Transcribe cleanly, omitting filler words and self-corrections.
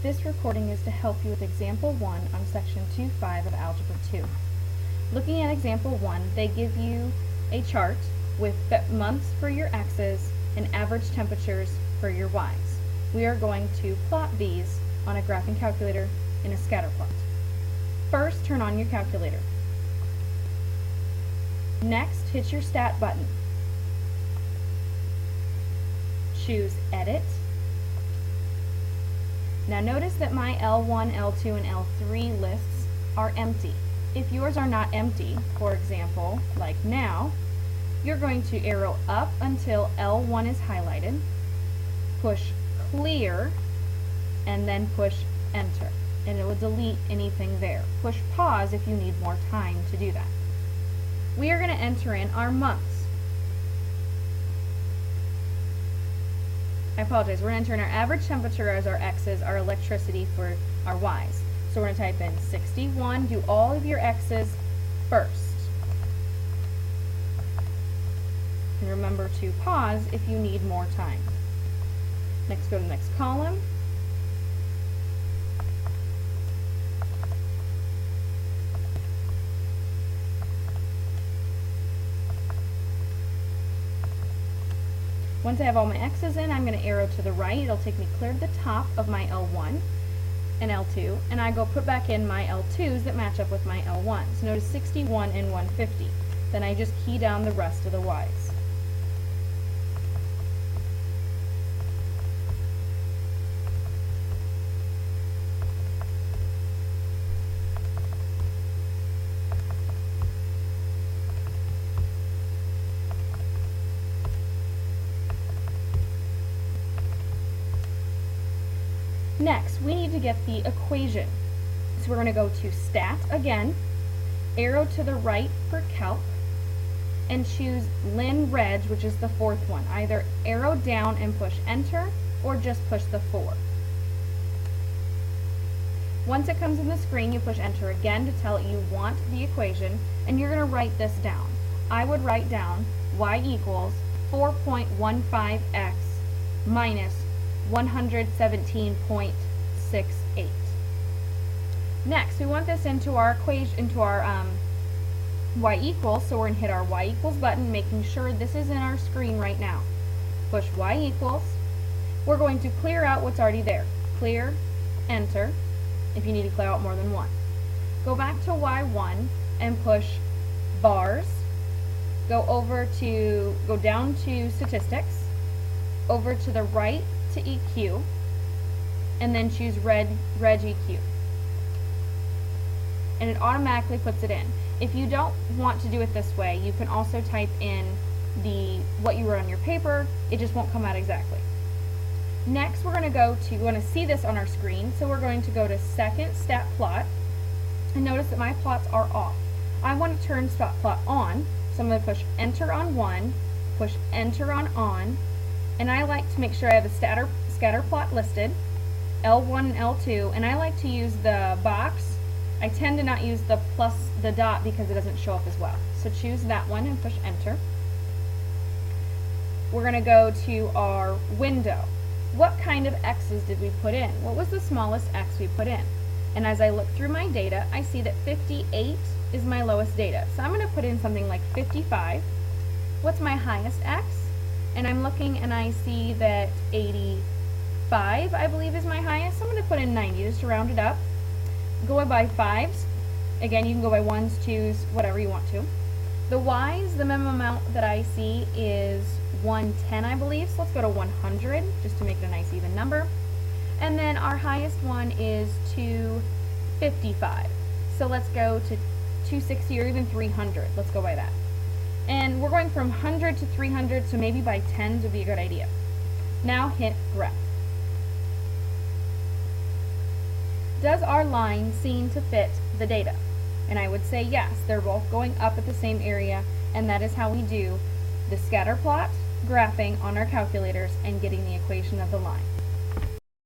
This recording is to help you with Example 1 on Section 2.5 of Algebra 2. Looking at Example 1, they give you a chart with months for your x's and average temperatures for your y's. We are going to plot these on a graphing calculator in a scatter plot. First, turn on your calculator. Next, hit your Stat button. Choose Edit. Now notice that my L1, L2, and L3 lists are empty. If yours are not empty, for example, like now, you're going to arrow up until L1 is highlighted, push Clear, and then push Enter, and it will delete anything there. Push Pause if you need more time to do that. We are going to enter in our months. I apologize, we're going to enter in our average temperature as our x's, our electricity for our y's. So we're going to type in 61, do all of your x's first. And remember to pause if you need more time. Next, go to the next column. Once I have all my x's in, I'm going to arrow to the right. It'll take me clear to the top of my L1 and L2, and I go put back in my L2s that match up with my L1s. Notice 61 and 150. Then I just key down the rest of the y's. Next, we need to get the equation. So we're going to go to Stat again, arrow to the right for Calc, and choose Lin Reg, which is the fourth one. Either arrow down and push Enter, or just push the 4. Once it comes in the screen, you push Enter again to tell it you want the equation, and you're going to write this down. I would write down y equals 4.15x minus 117.68. Next, we want this into our equation, into our y equals, so we're going to hit our y equals button, making sure this is in our screen right now. Push y equals. We're going to clear out what's already there. Clear, Enter, if you need to clear out more than one. Go back to y1 and push bars. Go down to statistics, over to the right to EQ, and then choose Reg EQ. And it automatically puts it in. If you don't want to do it this way, you can also type in what you wrote on your paper. It just won't come out exactly. Next, we want to see this on our screen, so we're going to go to Second Stat Plot, and notice that my plots are off. I want to turn Stat Plot on, so I'm going to push Enter on 1, push Enter on, and I like to make sure I have a scatter plot listed, L1 and L2, and I like to use the box. I tend to not use the dot because it doesn't show up as well. So choose that one and push Enter. We're going to go to our window. What kind of x's did we put in? What was the smallest x we put in? And as I look through my data, I see that 58 is my lowest data. So I'm going to put in something like 55. What's my highest x? And I'm looking and I see that 85, I believe, is my highest. So I'm going to put in 90 just to round it up. Go by 5s. Again, you can go by 1s, 2s, whatever you want to. The y's, the minimum amount that I see is 110, I believe. So let's go to 100 just to make it a nice even number. And then our highest one is 255. So let's go to 260 or even 300. Let's go by that. And we're going from 100 to 300, so maybe by 10s would be a good idea. Now hit Graph. Does our line seem to fit the data? And I would say yes, they're both going up at the same area, and that is how we do the scatter plot, graphing on our calculators, and getting the equation of the line.